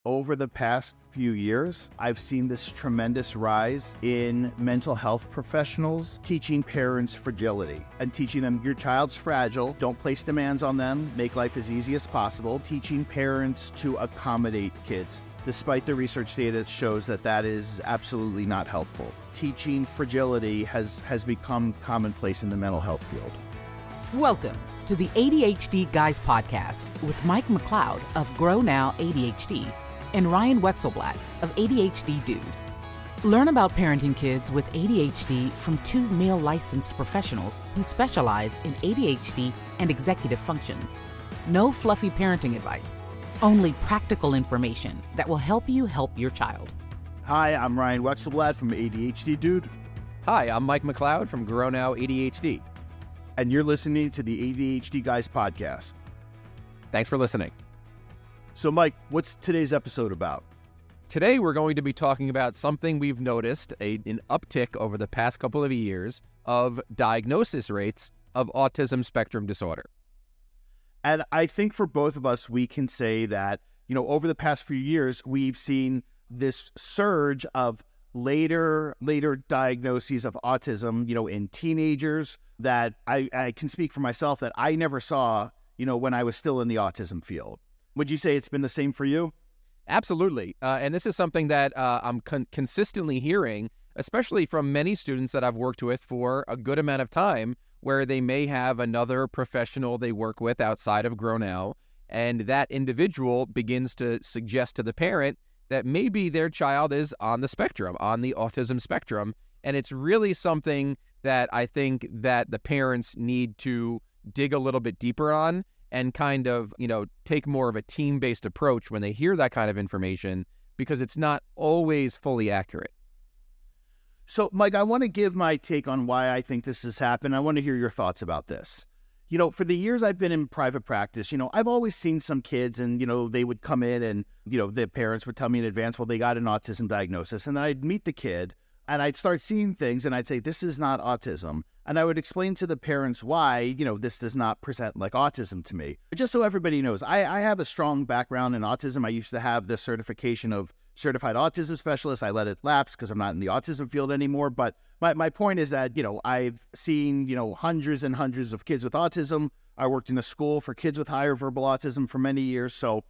Over the past few years, I've seen this tremendous rise in mental health professionals teaching parents fragility and teaching them your child's fragile, don't place demands on them, make life as easy as possible, teaching parents to accommodate kids. Despite the research data that shows that that is absolutely not helpful. Teaching fragility has become commonplace in the mental health field. Welcome to the ADHD Guys podcast with Mike McLeod of Grow Now ADHD and Ryan Wexelblatt of ADHD Dude. Learn about parenting kids with ADHD from two male licensed professionals who specialize in ADHD and executive functions. No fluffy parenting advice, only practical information that will help you help your child. Hi, I'm Ryan Wexelblatt from ADHD Dude. Hi, I'm Mike McLeod from Grow Now ADHD. And you're listening to the ADHD Guys podcast. Thanks for listening. So Mike, what's today's episode about? Today we're going to be talking about something we've noticed, an uptick over the past couple of years of diagnosis rates of autism spectrum disorder. And I think for both of us, we can say that, over the past few years, we've seen this surge of later diagnoses of autism, in teenagers that I can speak for myself that I never saw, when I was still in the autism field. Would you say it's been the same for you? Absolutely. And this is something that I'm consistently hearing, especially from many students that I've worked with for a good amount of time, where they may have another professional they work with outside of Grow Now, and that individual begins to suggest to the parent that maybe their child is on the spectrum, on the autism spectrum. And it's really something that I think that the parents need to dig a little bit deeper on and kind of, take more of a team-based approach when they hear that kind of information, because it's not always fully accurate. So, Mike, I want to give my take on why I think this has happened. I want to hear your thoughts about this. For the years I've been in private practice, I've always seen some kids and, they would come in and, the parents would tell me in advance, well, they got an autism diagnosis. And then I'd meet the kid and I'd start seeing things and I'd say, this is not autism. And I would explain to the parents why, this does not present like autism to me. Just so everybody knows, I have a strong background in autism. I used to have the certification of certified autism specialist. I let it lapse because I'm not in the autism field anymore. But my point is that, I've seen, hundreds and hundreds of kids with autism. I worked in a school for kids with higher verbal autism for many years. So,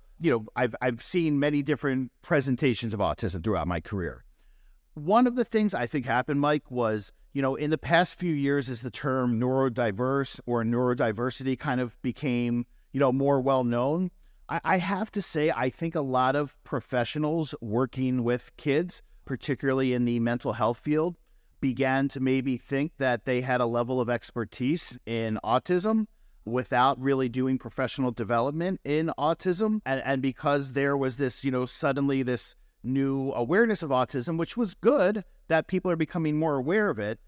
I've seen many different presentations of autism throughout my career. One of the things I think happened, Mike, was, in the past few years as the term neurodiverse or neurodiversity kind of became, more well known, I have to say, I think a lot of professionals working with kids, particularly in the mental health field, began to maybe think that they had a level of expertise in autism without really doing professional development in autism. And because there was this, suddenly this new awareness of autism, which was good that people are becoming more aware of it.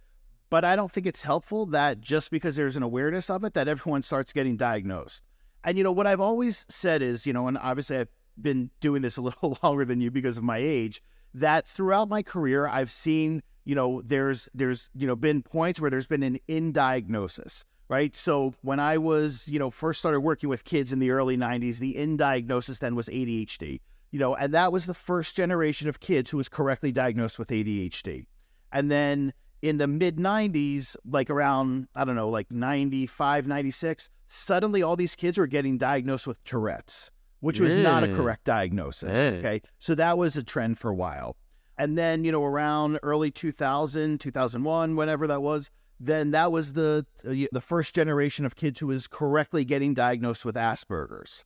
But I don't think it's helpful that just because there's an awareness of it, that everyone starts getting diagnosed. And, what I've always said is, and obviously I've been doing this a little longer than you because of my age, that throughout my career, I've seen, there's been points where there's been an in-diagnosis, right? So when I was, first started working with kids in the early 90s, the in-diagnosis then was ADHD. And that was the first generation of kids who was correctly diagnosed with ADHD. And then in the mid 90s, like around, 95, 96, suddenly all these kids were getting diagnosed with Tourette's, which was not a correct diagnosis. Okay. So that was a trend for a while. And then, around early 2000, 2001, whenever that was, then that was the first generation of kids who was correctly getting diagnosed with Asperger's,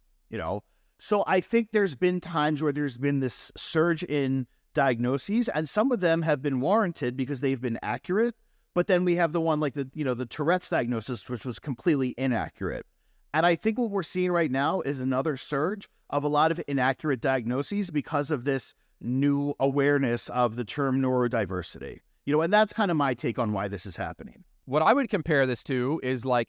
So I think there's been times where there's been this surge in diagnoses, and some of them have been warranted because they've been accurate. But then we have the one like the Tourette's diagnosis, which was completely inaccurate. And I think what we're seeing right now is another surge of a lot of inaccurate diagnoses because of this new awareness of the term neurodiversity. And that's kind of my take on why this is happening. What I would compare this to is like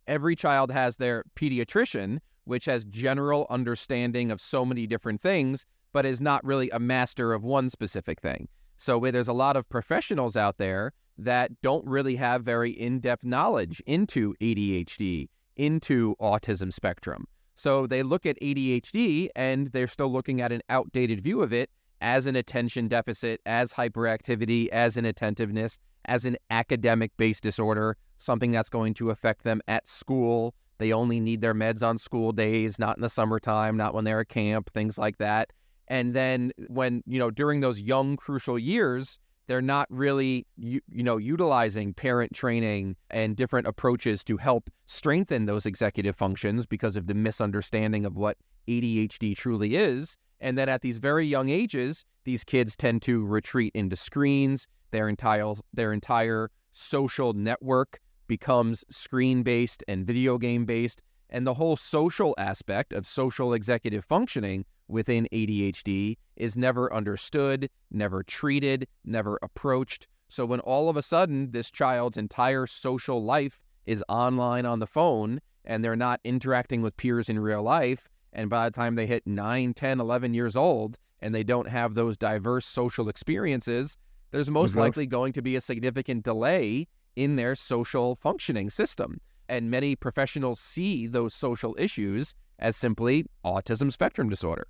every child has their pediatrician, which has general understanding of so many different things, but is not really a master of one specific thing. So where there's a lot of professionals out there that don't really have very in-depth knowledge into ADHD, into autism spectrum. So they look at ADHD and they're still looking at an outdated view of it as an attention deficit, as hyperactivity, as inattentiveness, as an academic-based disorder, something that's going to affect them at school. They only need their meds on school days, not in the summertime, not when they're at camp, things like that. And then when, during those young, crucial years, they're not really, utilizing parent training and different approaches to help strengthen those executive functions because of the misunderstanding of what ADHD truly is. And then at these very young ages, these kids tend to retreat into screens. Their entire social network becomes screen-based and video game-based. And the whole social aspect of social executive functioning within ADHD is never understood, never treated, never approached. So when all of a sudden this child's entire social life is online on the phone and they're not interacting with peers in real life, and by the time they hit 9, 10, 11 years old and they don't have those diverse social experiences, there's most likely going to be a significant delay in their social functioning system. And many professionals see those social issues as simply autism spectrum disorder.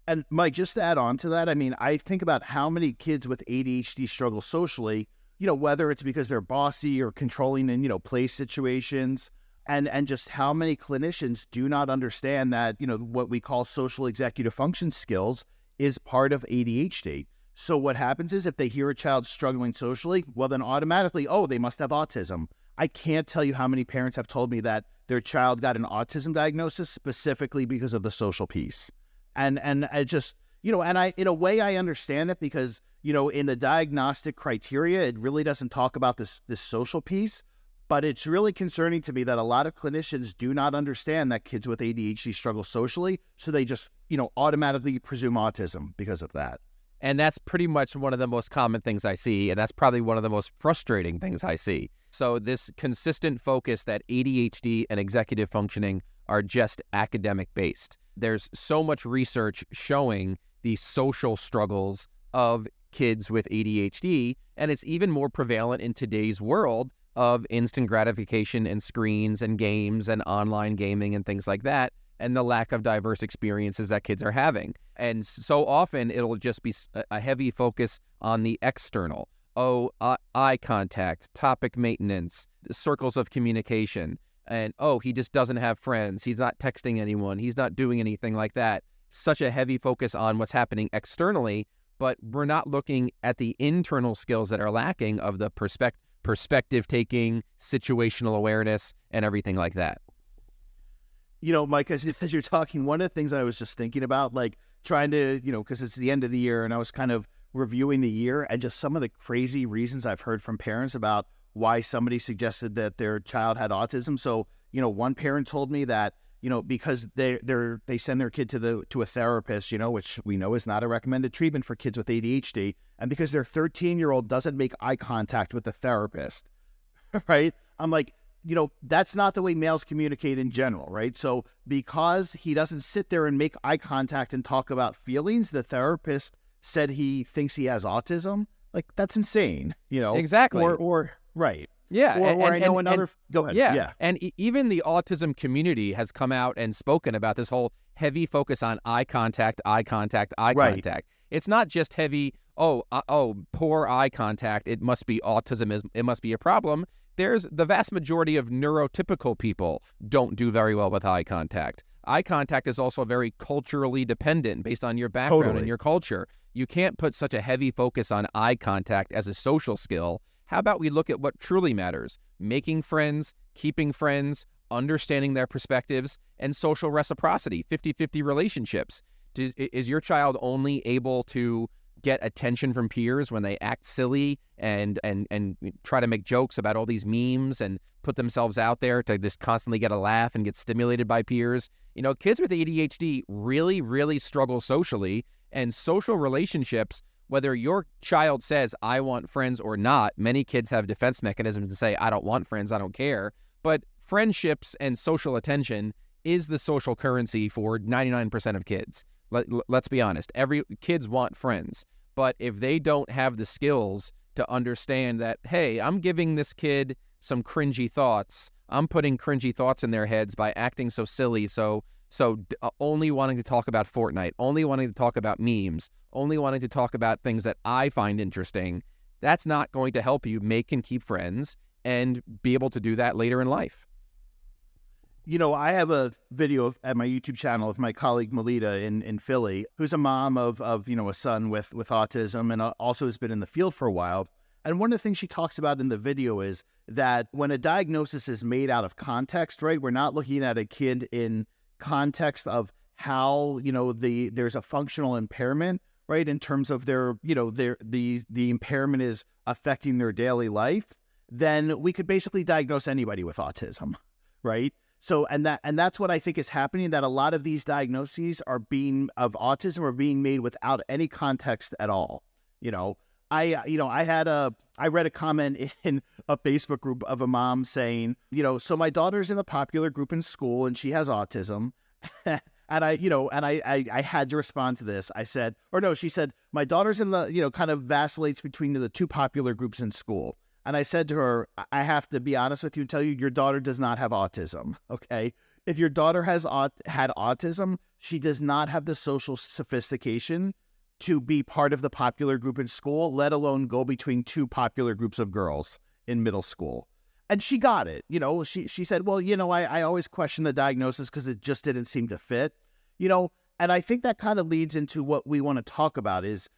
And Mike, just to add on to that, I mean, I think about how many kids with ADHD struggle socially, whether it's because they're bossy or controlling in, play situations, and just how many clinicians do not understand that, what we call social executive function skills is part of ADHD. So what happens is if they hear a child struggling socially, well, then automatically, oh, they must have autism. I can't tell you how many parents have told me that their child got an autism diagnosis specifically because of the social piece. And I just, and I, in a way, I understand it because, in the diagnostic criteria, it really doesn't talk about this social piece, but it's really concerning to me that a lot of clinicians do not understand that kids with ADHD struggle socially. So they just, automatically presume autism because of that. And that's pretty much one of the most common things I see, and that's probably one of the most frustrating things I see. So this consistent focus that ADHD and executive functioning are just academic-based. There's so much research showing the social struggles of kids with ADHD, and it's even more prevalent in today's world of instant gratification and screens and games and online gaming and things like that, and the lack of diverse experiences that kids are having. And so often it'll just be a heavy focus on the external. Eye contact, topic maintenance, circles of communication, and he just doesn't have friends. He's not texting anyone. He's not doing anything like that. Such a heavy focus on what's happening externally, but we're not looking at the internal skills that are lacking of the perspective taking, situational awareness, and everything like that. Mike, as you're talking, one of the things I was just thinking about, like trying to, because it's the end of the year and I was kind of reviewing the year and just some of the crazy reasons I've heard from parents about why somebody suggested that their child had autism. So, one parent told me that, because they send their kid to a therapist, which we know is not a recommended treatment for kids with ADHD. And because their 13-year-old doesn't make eye contact with the therapist, right? I'm like, that's not the way males communicate in general, right? So because he doesn't sit there and make eye contact and talk about feelings, the therapist said he thinks he has autism. Like, that's insane, Exactly. Or right. Yeah. Or I know another. Go ahead. Yeah. And even the autism community has come out and spoken about this whole heavy focus on eye contact. It's not just heavy, poor eye contact. It must be autism. It must be a problem. There's the vast majority of neurotypical people don't do very well with eye contact. Eye contact is also very culturally dependent based on your background and your culture. You can't put such a heavy focus on eye contact as a social skill. How about we look at what truly matters? Making friends, keeping friends, understanding their perspectives, and social reciprocity, 50-50 relationships. Is your child only able to get attention from peers when they act silly and try to make jokes about all these memes and put themselves out there to just constantly get a laugh and get stimulated by peers? Kids with ADHD really, really struggle socially, and social relationships, whether your child says, I want friends or not, many kids have defense mechanisms to say, I don't want friends, I don't care. But friendships and social attention is the social currency for 99% of kids. Let's be honest. Kids want friends. But if they don't have the skills to understand that, hey, I'm giving this kid some cringy thoughts, I'm putting cringy thoughts in their heads by acting so silly, only wanting to talk about Fortnite, only wanting to talk about memes, only wanting to talk about things that I find interesting. That's not going to help you make and keep friends and be able to do that later in life. I have a video at my YouTube channel of my colleague Melita in Philly, who's a mom of a son with autism and also has been in the field for a while. And one of the things she talks about in the video is that when a diagnosis is made out of context, right, we're not looking at a kid in context of how, there's a functional impairment, right, in terms of the impairment is affecting their daily life, then we could basically diagnose anybody with autism, right? So, and that's what I think is happening, that a lot of these diagnoses of autism are being made without any context at all. I read a comment in a Facebook group of a mom saying, so my daughter's in a popular group in school and she has autism. And I had to respond to this. She said, my daughter's in the, kind of vacillates between the two popular groups in school. And I said to her, I have to be honest with you and tell you, your daughter does not have autism. Okay. If your daughter had autism, she does not have the social sophistication to be part of the popular group in school, let alone go between two popular groups of girls in middle school. And she got it. She said, well, I always question the diagnosis because it just didn't seem to fit, and I think that kind of leads into what we want to talk about is,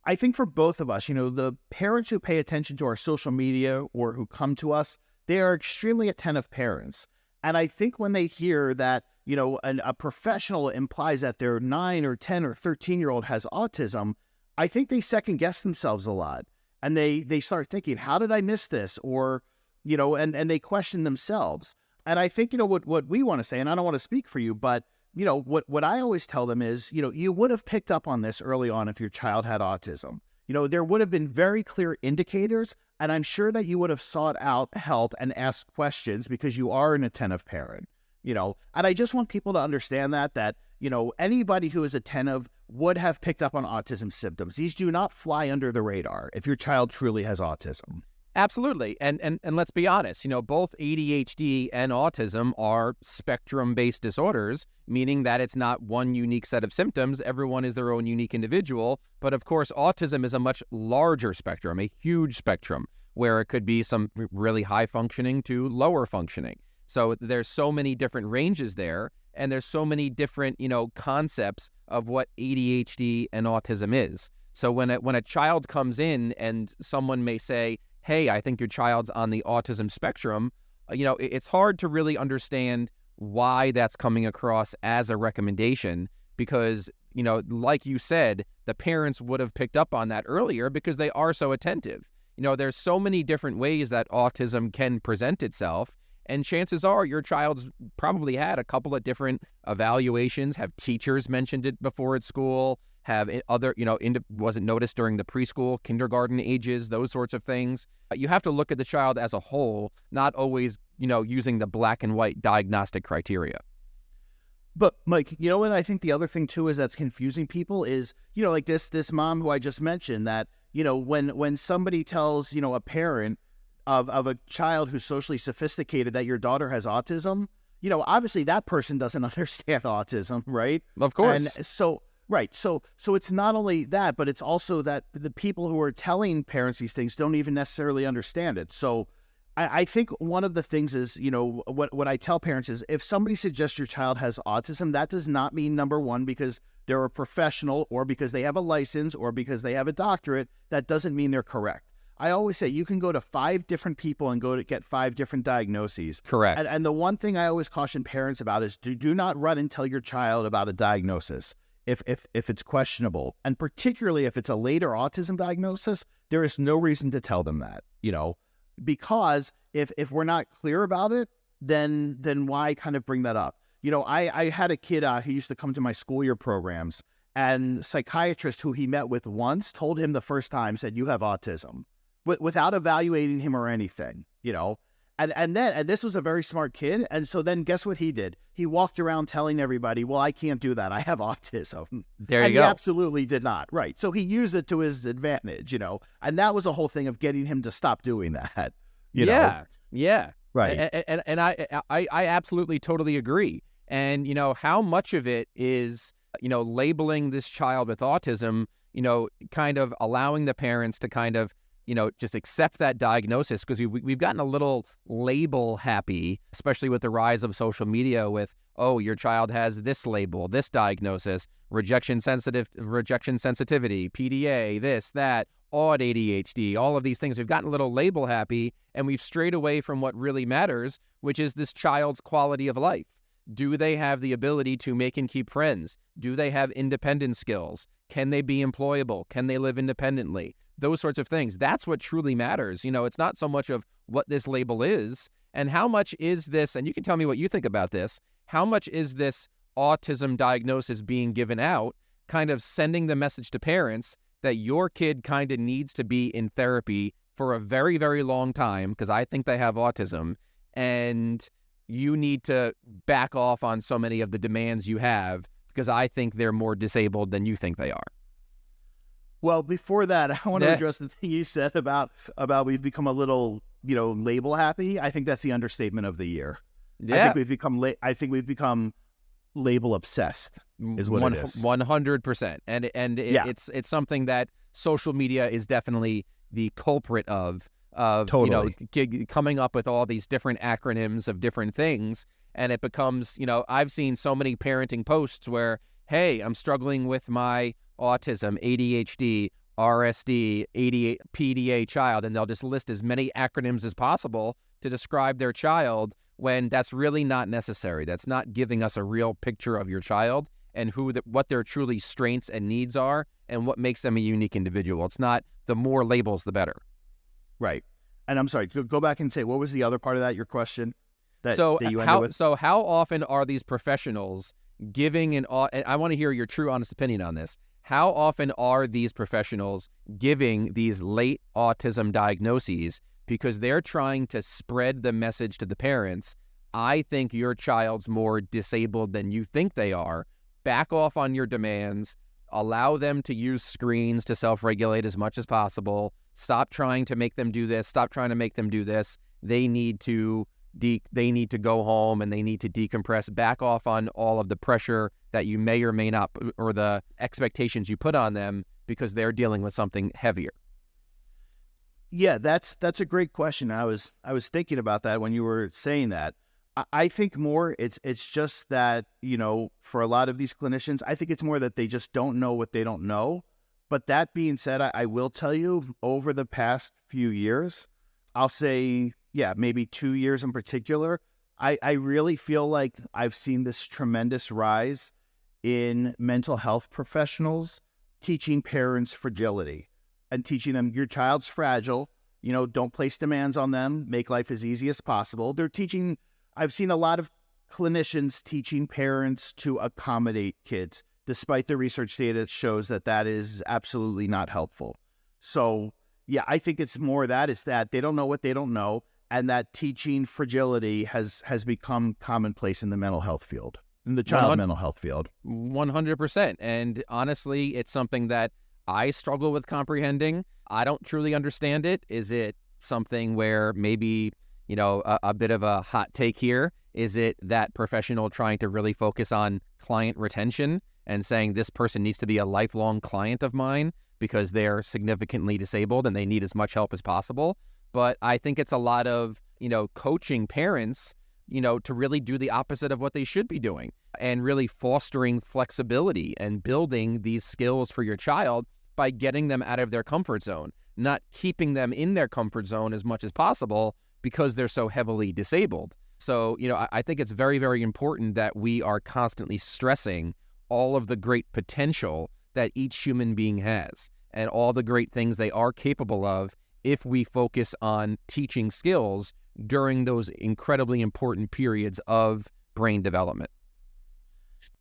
I think for both of us, the parents who pay attention to our social media or who come to us, they are extremely attentive parents. And I think when they hear that, a professional implies that their 9 or 10 or 13-year-old has autism, I think they second guess themselves a lot. And they start thinking, how did I miss this? Or, and they question themselves. And I think, what we want to say, and I don't want to speak for you, but, what I always tell them is, you would have picked up on this early on if your child had autism. There would have been very clear indicators, and I'm sure that you would have sought out help and asked questions because you are an attentive parent. And I just want people to understand that, anybody who is attentive would have picked up on autism symptoms. These do not fly under the radar if your child truly has autism. Absolutely. And let's be honest, both ADHD and autism are spectrum-based disorders, meaning that it's not one unique set of symptoms. Everyone is their own unique individual. But of course, autism is a much larger spectrum, a huge spectrum, where it could be some really high functioning to lower functioning. So there's so many different ranges there, and there's so many different, concepts of what ADHD and autism is. So when a child comes in and someone may say, hey, I think your child's on the autism spectrum, it's hard to really understand why that's coming across as a recommendation because, like you said, the parents would have picked up on that earlier because they are so attentive. There's so many different ways that autism can present itself. And chances are your child's probably had a couple of different evaluations, have teachers mentioned it before at school, have other, wasn't noticed during the preschool, kindergarten ages, those sorts of things. You have to look at the child as a whole, not always, using the black and white diagnostic criteria. But Mike, what I think the other thing too is that's confusing people is, like this mom who I just mentioned that, when somebody tells, a parent of a child who's socially sophisticated that your daughter has autism, obviously that person doesn't understand autism, right? Of course. And so, right. So it's not only that, but it's also that the people who are telling parents these things don't even necessarily understand it. So I think one of the things is, what I tell parents is if somebody suggests your child has autism, that does not mean, number one, because they're a professional or because they have a license or because they have a doctorate, that doesn't mean they're correct. I always say you can go to 5 different people and go to get 5 different diagnoses. Correct. And the one thing I always caution parents about is do not run and tell your child about a diagnosis if it's questionable. And particularly if it's a later autism diagnosis, there is no reason to tell them that, because if we're not clear about it, then why kind of bring that up? I had a kid who used to come to my school year programs, and psychiatrist who he met with once told him the first time, said, you have autism. Without evaluating him or anything, and this was a very smart kid. And so then guess what he did? He walked around telling everybody, well, I can't do that. I have autism. There you and go. He absolutely did not. Right. So he used it to his advantage, and that was a whole thing of getting him to stop doing that. Yeah. Right. And I absolutely totally agree. And, how much of it is, labeling this child with autism, kind of allowing the parents to kind of, just accept that diagnosis, because we've gotten a little label happy, especially with the rise of social media with, oh, your child has this label, this diagnosis, rejection sensitivity, PDA, this, that, odd ADHD, all of these things. We've gotten a little label happy, and we've strayed away from what really matters, which is this child's quality of life. Do they have the ability to make and keep friends? Do they have independent skills? Can they be employable? Can they live independently? Those sorts of things. That's what truly matters. It's not so much of what this label is and how much is this, and you can tell me what you think about this, how much is this autism diagnosis being given out, kind of sending the message to parents that your kid kind of needs to be in therapy for a very, very long time, because I think they have autism, and you need to back off on so many of the demands you have because I think they're more disabled than you think they are. Well, before that, I want to address the thing you said about we've become a little, label happy. I think that's the understatement of the year. Yeah. I think we've become label obsessed is what it is. 100%. And it's something that social media is definitely the culprit of Totally. Coming up with all these different acronyms of different things. And it becomes, I've seen so many parenting posts where, hey, I'm struggling with my autism, ADHD, RSD, PDA child, and they'll just list as many acronyms as possible to describe their child, when that's really not necessary. That's not giving us a real picture of your child and what their truly strengths and needs are and what makes them a unique individual. It's not the more labels, the better. Right. And I'm sorry, go back and say, what was the other part of that, your question? That you ended with? So how often are these professionals giving and I want to hear your true, honest opinion on this. How often are these professionals giving these late autism diagnoses because they're trying to spread the message to the parents, I think your child's more disabled than you think they are. Back off on your demands. Allow them to use screens to self-regulate as much as possible. Stop trying to make them do this. Stop trying to make them do this. They need to go home and they need to decompress. Back off on all of the pressure that you may or may not, or the expectations you put on them because they're dealing with something heavier. Yeah, that's a great question. I was thinking about that when you were saying that. I think more it's just that, for a lot of these clinicians, I think it's more that they just don't know what they don't know. But that being said, I will tell you, over the past few years, I'll say, maybe 2 years in particular, I really feel like I've seen this tremendous rise in mental health professionals teaching parents fragility and teaching them your child's fragile, don't place demands on them, make life as easy as possible. I've seen a lot of clinicians teaching parents to accommodate kids, despite the research data that shows that is absolutely not helpful. So, I think it's more that they don't know what they don't know, and that teaching fragility has become commonplace in the mental health field, in the child mental health field. 100%. And honestly, it's something that I struggle with comprehending. I don't truly understand it. Is it something where maybe, a bit of a hot take here? Is it that professional trying to really focus on client retention and saying this person needs to be a lifelong client of mine because they're significantly disabled and they need as much help as possible? But I think it's a lot of, coaching parents, to really do the opposite of what they should be doing and really fostering flexibility and building these skills for your child by getting them out of their comfort zone, not keeping them in their comfort zone as much as possible because they're so heavily disabled. So, I think it's very, very important that we are constantly stressing all of the great potential that each human being has and all the great things they are capable of if we focus on teaching skills during those incredibly important periods of brain development.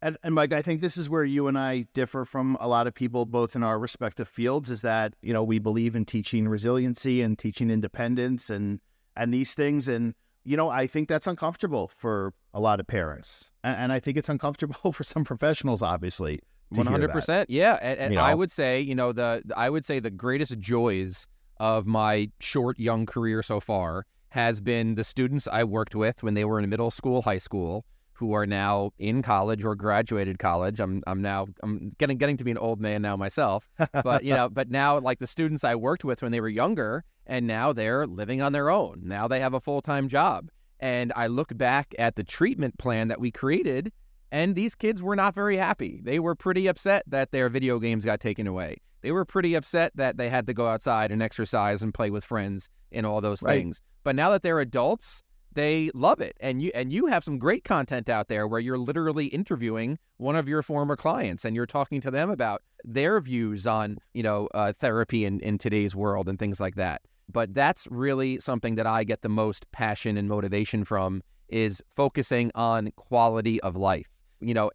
And Mike, I think this is where you and I differ from a lot of people, both in our respective fields, is that, we believe in teaching resiliency and teaching independence and these things. And, I think that's uncomfortable for a lot of parents. And I think it's uncomfortable for some professionals, obviously. 100%. Yeah. And I would say, the greatest joys of my short, young career so far has been the students I worked with when they were in middle school, high school, who are now in college or graduated college. I'm getting to be an old man now myself, but but now, like, the students I worked with when they were younger, and now they're living on their own. Now they have a full-time job. And I look back at the treatment plan that we created, and these kids were not very happy. They were pretty upset that their video games got taken away. They were pretty upset that they had to go outside and exercise and play with friends and all those things. But now that they're adults, they love it. And you have some great content out there where you're literally interviewing one of your former clients and you're talking to them about their views on, therapy in today's world and things like that. But that's really something that I get the most passion and motivation from, is focusing on quality of life.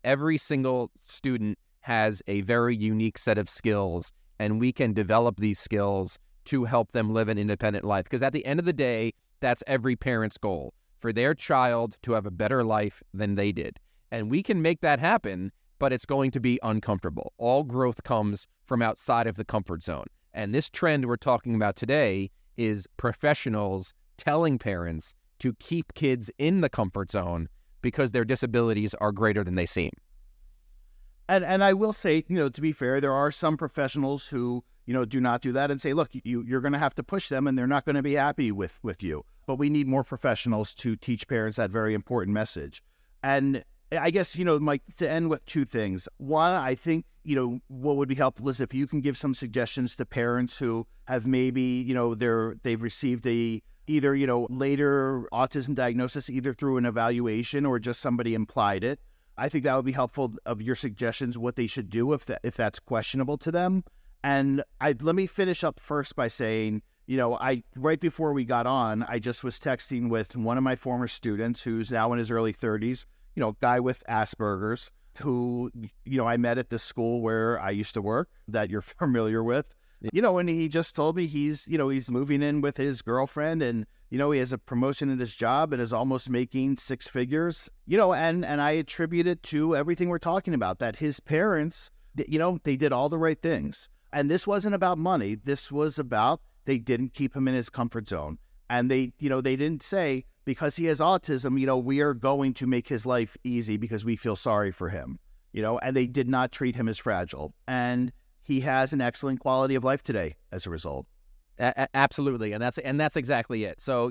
Every single student has a very unique set of skills, and we can develop these skills to help them live an independent life. Because at the end of the day, that's every parent's goal, for their child to have a better life than they did. And we can make that happen, but it's going to be uncomfortable. All growth comes from outside of the comfort zone. And this trend we're talking about today is professionals telling parents to keep kids in the comfort zone because their disabilities are greater than they seem. And I will say, to be fair, there are some professionals who, do not do that and say, look, you're going to have to push them and they're not going to be happy with you. But we need more professionals to teach parents that very important message. And I guess, Mike, to end with two things. One, I think, what would be helpful is if you can give some suggestions to parents who have maybe, they've received either later autism diagnosis, either through an evaluation or just somebody implied it. I think that would be helpful of your suggestions, what they should do if that's questionable to them. And let me finish up first by saying, right before we got on, I just was texting with one of my former students who's now in his early 30s, guy with Asperger's, who, I met at this school where I used to work that you're familiar with, and he just told me he's moving in with his girlfriend and, he has a promotion in his job and is almost making six figures, and I attribute it to everything we're talking about, that his parents, they did all the right things. And this wasn't about money. This was about, they didn't keep him in his comfort zone. And they didn't say, because he has autism, we are going to make his life easy because we feel sorry for him, and they did not treat him as fragile. And he has an excellent quality of life today as a result. Absolutely. And that's exactly it. So,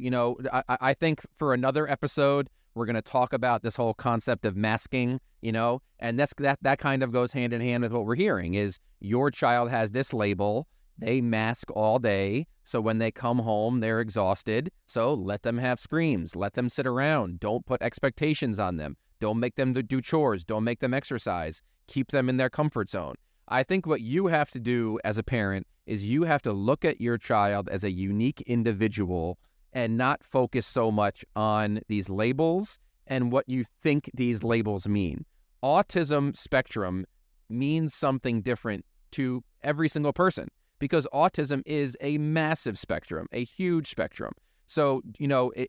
I think for another episode, we're going to talk about this whole concept of masking, and that kind of goes hand in hand with what we're hearing is your child has this label. They mask all day. So when they come home, they're exhausted. So let them have screams. Let them sit around. Don't put expectations on them. Don't make them do chores. Don't make them exercise. Keep them in their comfort zone. I think what you have to do as a parent is you have to look at your child as a unique individual and not focus so much on these labels and what you think these labels mean. Autism spectrum means something different to every single person because autism is a massive spectrum, a huge spectrum. So,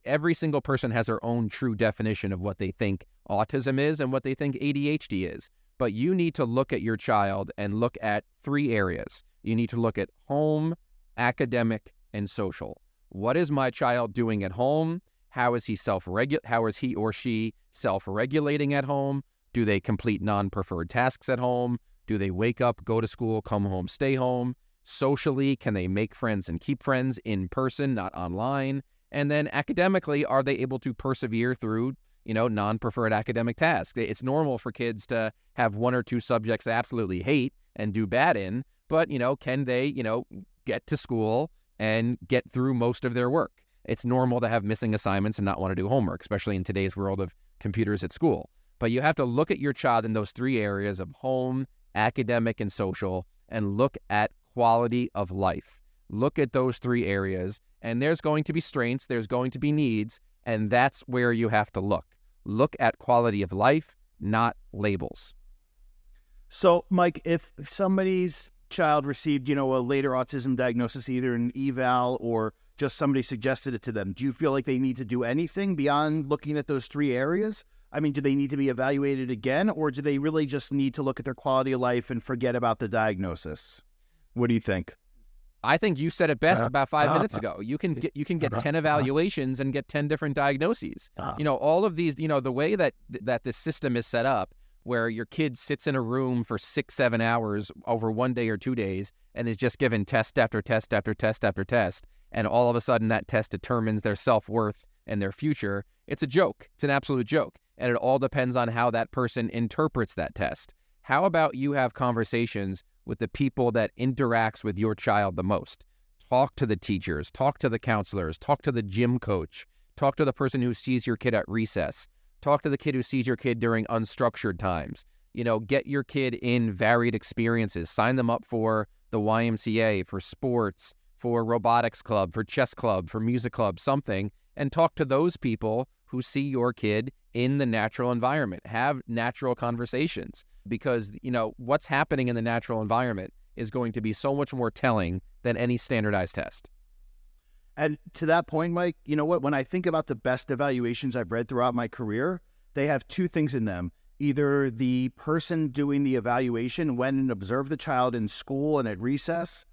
every single person has their own true definition of what they think autism is and what they think ADHD is. But you need to look at your child and look at three areas. You need to look at home, academic, and social. What is my child doing at home? How is he or she self-regulating at home? Do they complete non-preferred tasks at home? Do they wake up, go to school, come home, stay home? Socially, can they make friends and keep friends in person, not online? And then academically, are they able to persevere through non-preferred academic tasks? It's normal for kids to have one or two subjects they absolutely hate and do bad in, but, can they, get to school and get through most of their work? It's normal to have missing assignments and not want to do homework, especially in today's world of computers at school. But you have to look at your child in those three areas of home, academic, and social, and look at quality of life. Look at those three areas, and there's going to be strengths, there's going to be needs, and that's where you have to look. Look at quality of life, not labels. So, Mike, if somebody's child received, a later autism diagnosis, either an eval or just somebody suggested it to them, do you feel like they need to do anything beyond looking at those three areas? I mean, do they need to be evaluated again, or do they really just need to look at their quality of life and forget about the diagnosis? What do you think? I think you said it best about 5 minutes ago. You can get 10 evaluations and get 10 different diagnoses. All of these, the way that this system is set up, where your kid sits in a room for 6-7 hours over 1 day or 2 days and is just given test after test after test after test, and all of a sudden that test determines their self-worth and their future. It's a joke. It's an absolute joke. And it all depends on how that person interprets that test. How about you have conversations with the people that interacts with your child the most? Talk to the teachers, talk to the counselors, talk to the gym coach, talk to the person who sees your kid at recess, talk to the kid who sees your kid during unstructured times. Get your kid in varied experiences. Sign them up for the YMCA, for sports, for robotics club, for chess club, for music club, something, and talk to those people who see your kid in the natural environment. Have natural conversations, because what's happening in the natural environment is going to be so much more telling than any standardized test. And to that point, Mike, you know what? When I think about the best evaluations I've read throughout my career, they have two things in them. Either the person doing the evaluation went and observed the child in school and at recess,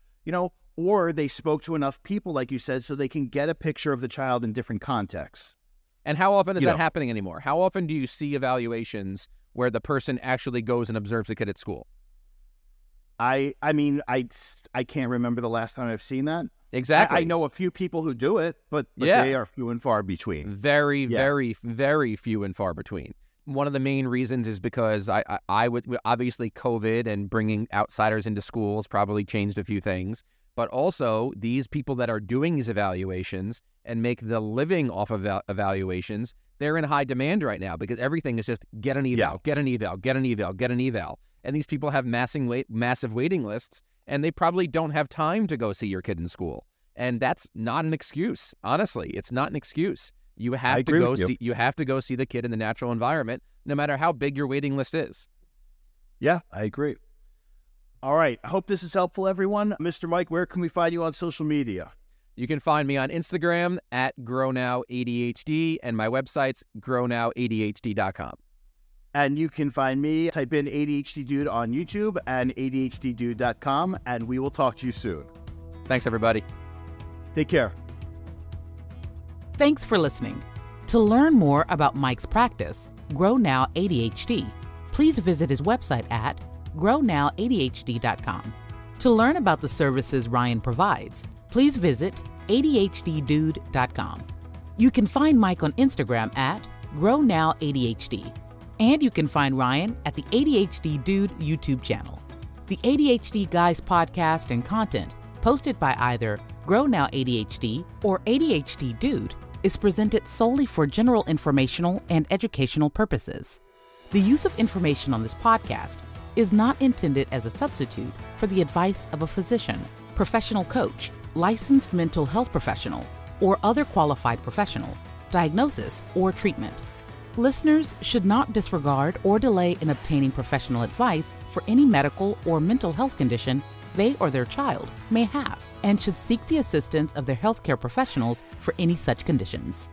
or they spoke to enough people, like you said, so they can get a picture of the child in different contexts. And how often is that happening anymore? How often do you see evaluations where the person actually goes and observes the kid at school? I can't remember the last time I've seen that. Exactly. I know a few people who do it, but they are few and far between. Very, very, very few and far between. One of the main reasons is because I would obviously COVID and bringing outsiders into schools probably changed a few things. But also, these people that are doing these evaluations and make the living off of evaluations, they're in high demand right now, because everything is just get an eval, get an eval, get an eval, get an eval. And these people have massive waiting lists, and they probably don't have time to go see your kid in school. And that's not an excuse. Honestly, it's not an excuse. You have to go see the kid in the natural environment, no matter how big your waiting list is. Yeah, I agree. All right. I hope this is helpful, everyone. Mr. Mike, where can we find you on social media? You can find me on Instagram at GrowNowADHD, and my website's grownowADHD.com. And you can find me, type in ADHD Dude on YouTube and ADHDdude.com, and we will talk to you soon. Thanks, everybody. Take care. Thanks for listening. To learn more about Mike's practice, Grow Now ADHD, please visit his website at grownowADHD.com. To learn about the services Ryan provides, please visit ADHDdude.com. You can find Mike on Instagram at GrowNowADHD, and you can find Ryan at the ADHD Dude YouTube channel. The ADHD Guys podcast and content posted by either Grow Now ADHD or ADHD Dude is presented solely for general informational and educational purposes. The use of information on this podcast is not intended as a substitute for the advice of a physician, professional coach, licensed mental health professional, or other qualified professional, diagnosis, or treatment. Listeners should not disregard or delay in obtaining professional advice for any medical or mental health condition they or their child may have, and should seek the assistance of their healthcare professionals for any such conditions.